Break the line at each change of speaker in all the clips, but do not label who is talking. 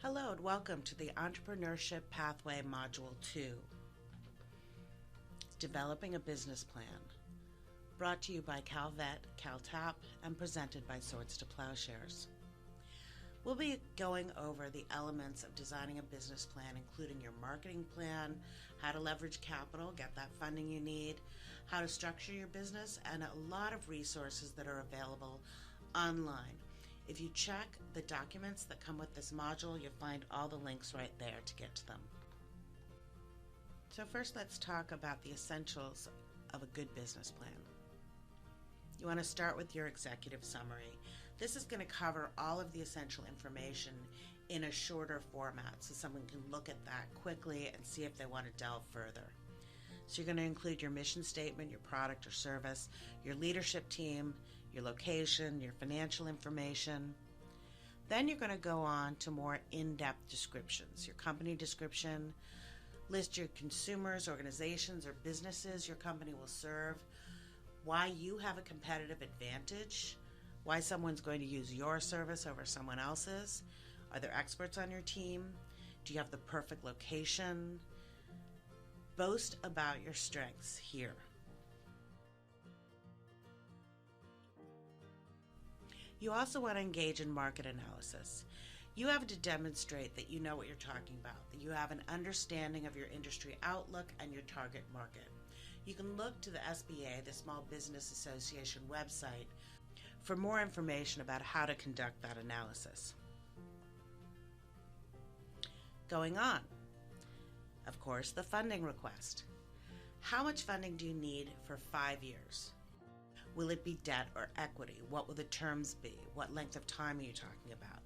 Hello and welcome to the Entrepreneurship Pathway Module 2, Developing a Business Plan, brought to you by Calvet, CalTAP, and presented by Swords to Plowshares. We'll be going over the elements of designing a business plan, including your marketing plan, how to leverage capital, get that funding you need, how to structure your business, and a lot of resources that are available online. If you check the documents that come with this module, you'll find all the links right there to get to them. So first, let's talk about the essentials of a good business plan. You want to start with your executive summary. This is going to cover all of the essential information in a shorter format so someone can look at that quickly and see if they want to delve further. So you're going to include your mission statement, your product or service, your leadership team, your location, your financial information. Then you're going to go on to more in-depth descriptions, your company description, list your consumers, organizations, or businesses your company will serve, why you have a competitive advantage, why someone's going to use your service over someone else's, are there experts on your team, do you have the perfect location, boast about your strengths here. You also want to engage in market analysis. You have to demonstrate that you know what you're talking about, that you have an understanding of your industry outlook and your target market. You can look to the SBA, the Small Business Association website, for more information about how to conduct that analysis. Going on, of course, the funding request. How much funding do you need for 5 years? Will it be debt or equity? What will the terms be? What length of time are you talking about?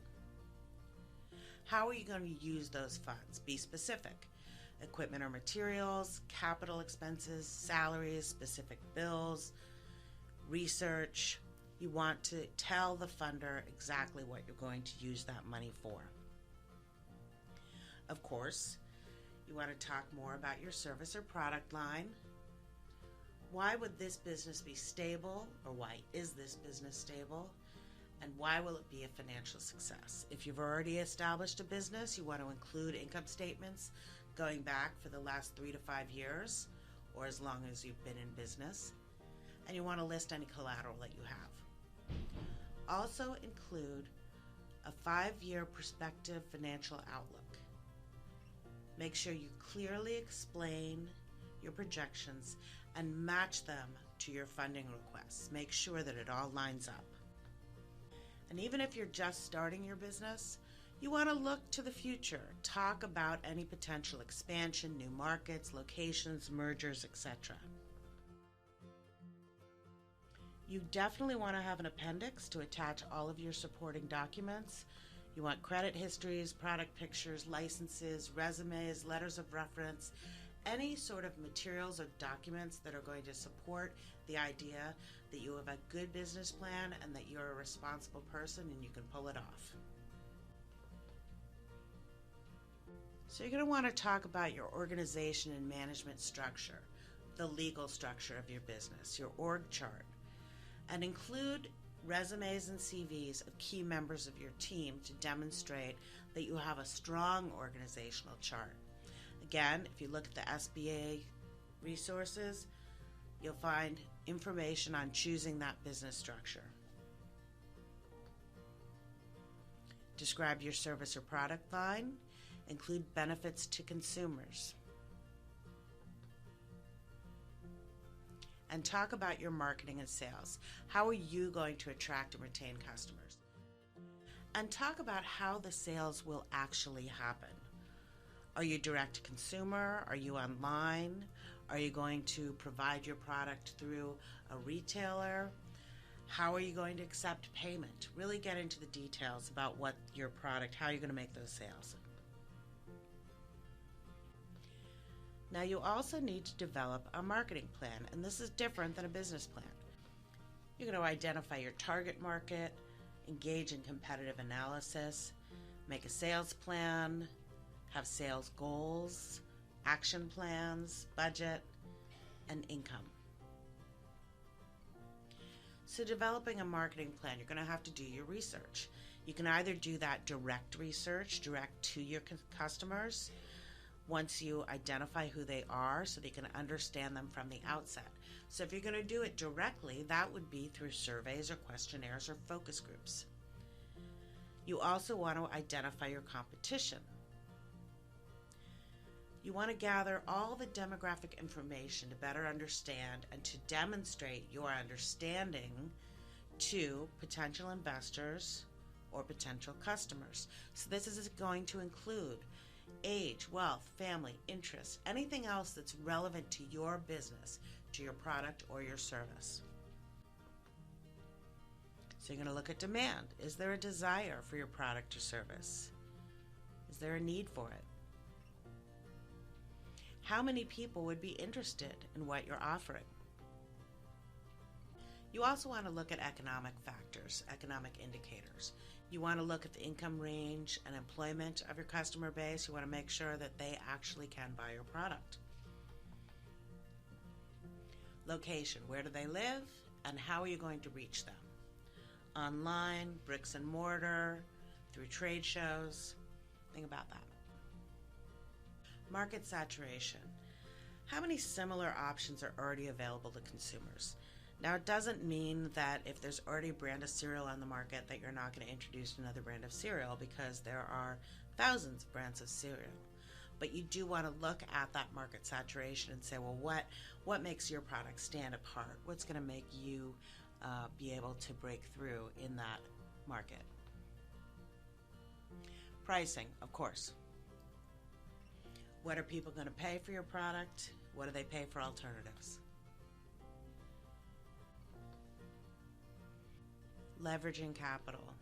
How are you going to use those funds? Be specific. Equipment or materials, capital expenses, salaries, specific bills, research. You want to tell the funder exactly what you're going to use that money for. Of course, you want to talk more about your service or product line. Why would this business be stable, or why is this business stable, and why will it be a financial success? If you've already established a business, you want to include income statements going back for the last 3 to 5 years, or as long as you've been in business, and you want to list any collateral that you have. Also include a 5-year prospective financial outlook. Make sure you clearly explain your projections and match them to your funding requests. Make sure that it all lines up. And even if you're just starting your business, you want to look to the future. Talk about any potential expansion, new markets, locations, mergers, etc. You definitely want to have an appendix to attach all of your supporting documents. You want credit histories, product pictures, licenses, resumes, letters of reference, any sort of materials or documents that are going to support the idea that you have a good business plan and that you're a responsible person and you can pull it off. So you're going to want to talk about your organization and management structure, the legal structure of your business, your org chart, and include resumes and CVs of key members of your team to demonstrate that you have a strong organizational chart. Again, if you look at the SBA resources, you'll find information on choosing that business structure. Describe your service or product line. Include benefits to consumers. And talk about your marketing and sales. How are you going to attract and retain customers? And talk about how the sales will actually happen. Are you direct to consumer? Are you online? Are you going to provide your product through a retailer? How are you going to accept payment? Really get into the details about what your product, how you're going to make those sales. Now you also need to develop a marketing plan, and this is different than a business plan. You're going to identify your target market, engage in competitive analysis, make a sales plan, have sales goals, action plans, budget, and income. So developing a marketing plan, you're going to have to do your research. You can either do that direct research, direct to your customers, once you identify who they are so that you can understand them from the outset. So if you're going to do it directly, that would be through surveys or questionnaires or focus groups. You also want to identify your competition. You want to gather all the demographic information to better understand and to demonstrate your understanding to potential investors or potential customers. So this is going to include age, wealth, family, interests, anything else that's relevant to your business, to your product or your service. So you're going to look at demand. Is there a desire for your product or service? Is there a need for it? How many people would be interested in what you're offering? You also want to look at economic factors, economic indicators. You want to look at the income range and employment of your customer base. You want to make sure that they actually can buy your product. Location, where do they live and how are you going to reach them? Online, bricks and mortar, through trade shows. Think about that. Market saturation. How many similar options are already available to consumers? Now, it doesn't mean that if there's already a brand of cereal on the market that you're not going to introduce another brand of cereal, because there are thousands of brands of cereal. But you do want to look at that market saturation and say, well, what makes your product stand apart? What's going to make you be able to break through in that market? Pricing, of course. What are people going to pay for your product? What do they pay for alternatives? Leveraging capital.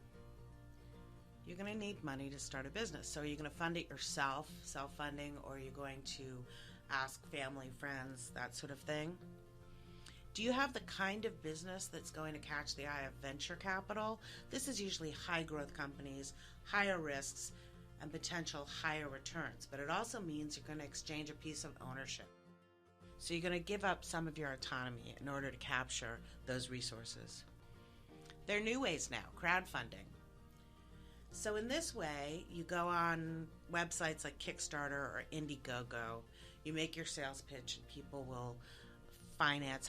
You're going to need money to start a business. So are you going to fund it yourself, self-funding, or are you going to ask family, friends, that sort of thing? Do you have the kind of business that's going to catch the eye of venture capital? This is usually high growth companies, higher risks, and potential higher returns. But it also means you're going to exchange a piece of ownership. So you're going to give up some of your autonomy in order to capture those resources. There are new ways now, crowdfunding. So in this way, you go on websites like Kickstarter or Indiegogo, you make your sales pitch and people will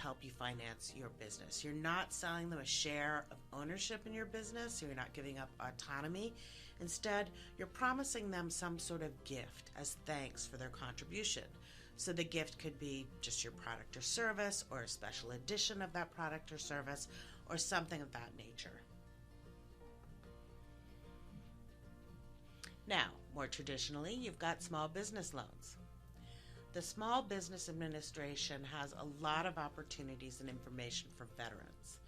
help you finance your business. You're not selling them a share of ownership in your business, so you're not giving up autonomy. Instead, you're promising them some sort of gift as thanks for their contribution. So the gift could be just your product or service, or a special edition of that product or service, or something of that nature. Now, more traditionally, you've got small business loans. The Small Business Administration has a lot of opportunities and information for veterans.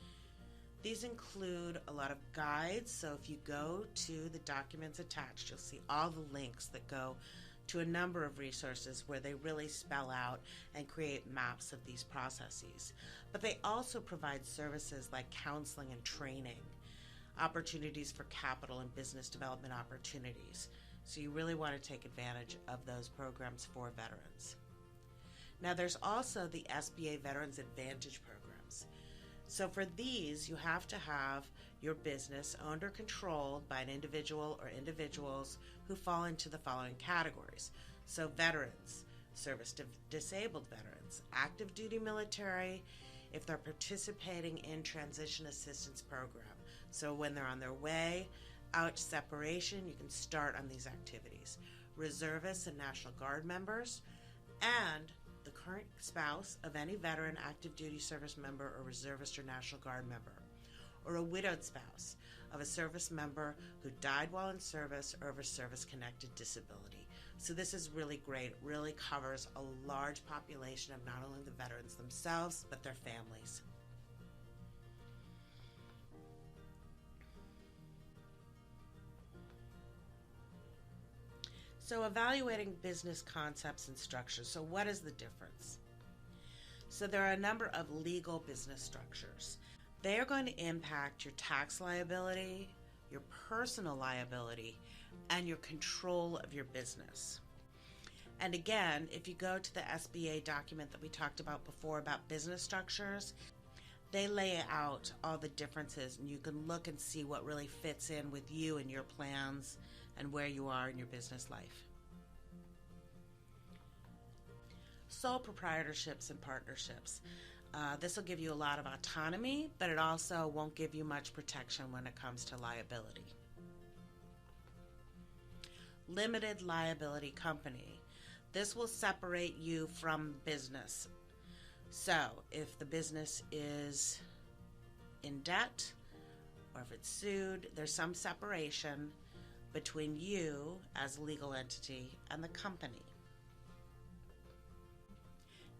These include a lot of guides, so if you go to the documents attached, you'll see all the links that go to a number of resources where they really spell out and create maps of these processes. But they also provide services like counseling and training, opportunities for capital and business development opportunities. So you really want to take advantage of those programs for veterans. Now there's also the SBA Veterans Advantage programs. So for these, you have to have your business owned or controlled by an individual or individuals who fall into the following categories. So veterans, disabled veterans, active duty military, if they're participating in transition assistance program. So when they're on their way out to separation, you can start on these activities. Reservists and National Guard members, and the current spouse of any veteran, active duty service member, or reservist or National Guard member, or a widowed spouse of a service member who died while in service or of a service-connected disability. So this is really great. It really covers a large population of not only the veterans themselves, but their families. So evaluating business concepts and structures. So what is the difference? So there are a number of legal business structures. They are going to impact your tax liability, your personal liability, and your control of your business. And again, if you go to the SBA document that we talked about before about business structures, They lay out all the differences, and you can look and see what really fits in with you and your plans and where you are in your business life. Sole proprietorships and partnerships. This will give you a lot of autonomy, but it also won't give you much protection when it comes to liability. Limited liability company. This will separate you from business. So if the business is in debt or if it's sued, there's some separation between you as a legal entity and the company.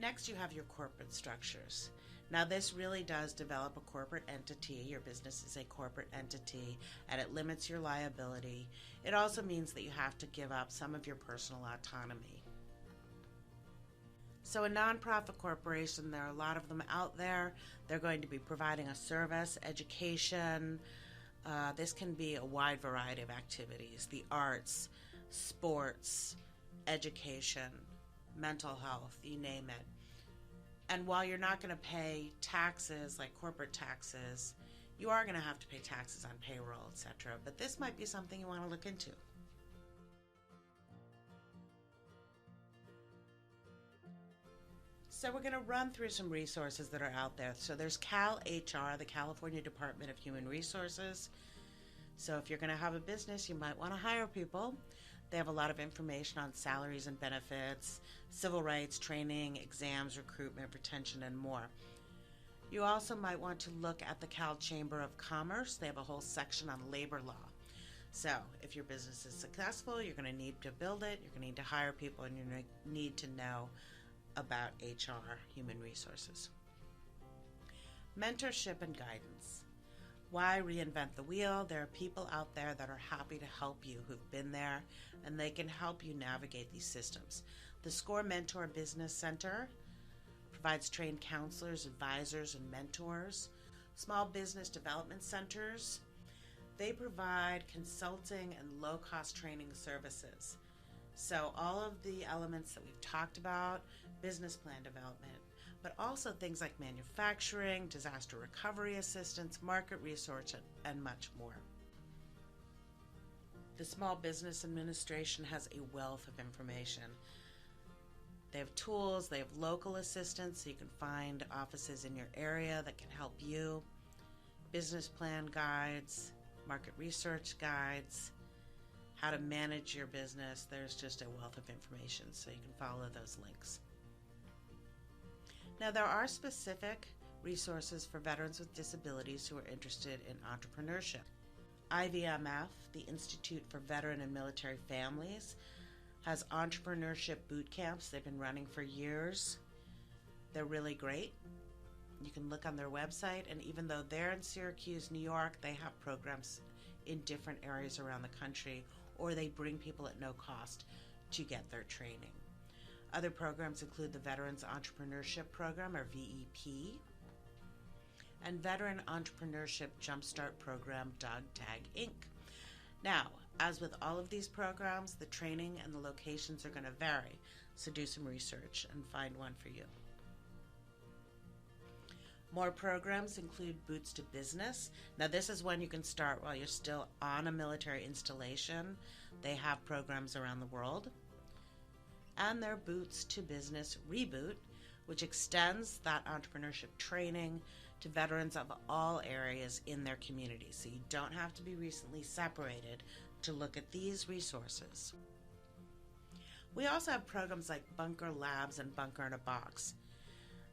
Next, you have your corporate structures. Now, this really does develop a corporate entity. Your business is a corporate entity, and it limits your liability. It also means that you have to give up some of your personal autonomy. So a nonprofit corporation, there are a lot of them out there. They're going to be providing a service, education. This can be a wide variety of activities: the arts, sports, education, mental health, you name it. And while you're not going to pay taxes like corporate taxes, you are going to have to pay taxes on payroll, etc. But this might be something you want to look into. So we're going to run through some resources that are out there. So there's CalHR, the California Department of Human Resources. So if you're going to have a business, you might want to hire people. They have a lot of information on salaries and benefits, civil rights, training, exams, recruitment, retention, and more. You also might want to look at the Cal Chamber of Commerce. They have a whole section on labor law. So if your business is successful, you're going to need to build it, you're going to need to hire people, and you're going to need to know about HR, human resources. Mentorship and guidance. Why reinvent the wheel? There are people out there that are happy to help you, who've been there, and they can help you navigate these systems. The SCORE Mentor Business Center provides trained counselors, advisors, and mentors. Small business development centers, they provide consulting and low-cost training services. So all of the elements that we've talked about, business plan development, but also things like manufacturing, disaster recovery assistance, market research, and much more. The Small Business Administration has a wealth of information. They have tools, they have local assistance, so you can find offices in your area that can help you, business plan guides, market research guides, how to manage your business. There's just a wealth of information, so you can follow those links. Now, there are specific resources for veterans with disabilities who are interested in entrepreneurship. IVMF, the Institute for Veteran and Military Families, has entrepreneurship boot camps. They've been running for years. They're really great. You can look on their website, and even though they're in Syracuse, New York, they have programs in different areas around the country, or they bring people at no cost to get their training. Other programs include the Veterans Entrepreneurship Program, or VEP, and Veteran Entrepreneurship Jumpstart Program, DogTag Inc. Now, as with all of these programs, the training and the locations are going to vary, so do some research and find one for you. More programs include Boots to Business. Now, this is when you can start while you're still on a military installation. They have programs around the world. And their Boots to Business Reboot, which extends that entrepreneurship training to veterans of all areas in their community. So you don't have to be recently separated to look at these resources. We also have programs like Bunker Labs and Bunker in a Box.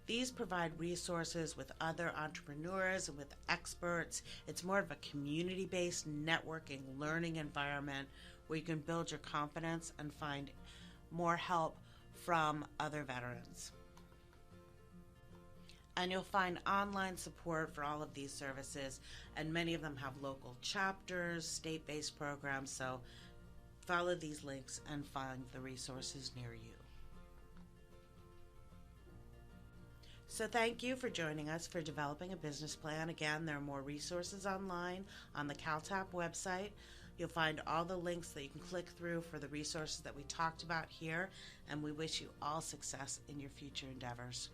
These provide resources with other entrepreneurs and with experts. It's more of a community-based networking, learning environment where you can build your confidence and find more help from other veterans. And you'll find online support for all of these services, and many of them have local chapters, state-based programs, so follow these links and find the resources near you. So thank you for joining us for developing a business plan. Again, there are more resources online on the CalTAP website. You'll find all the links that you can click through for the resources that we talked about here, and we wish you all success in your future endeavors.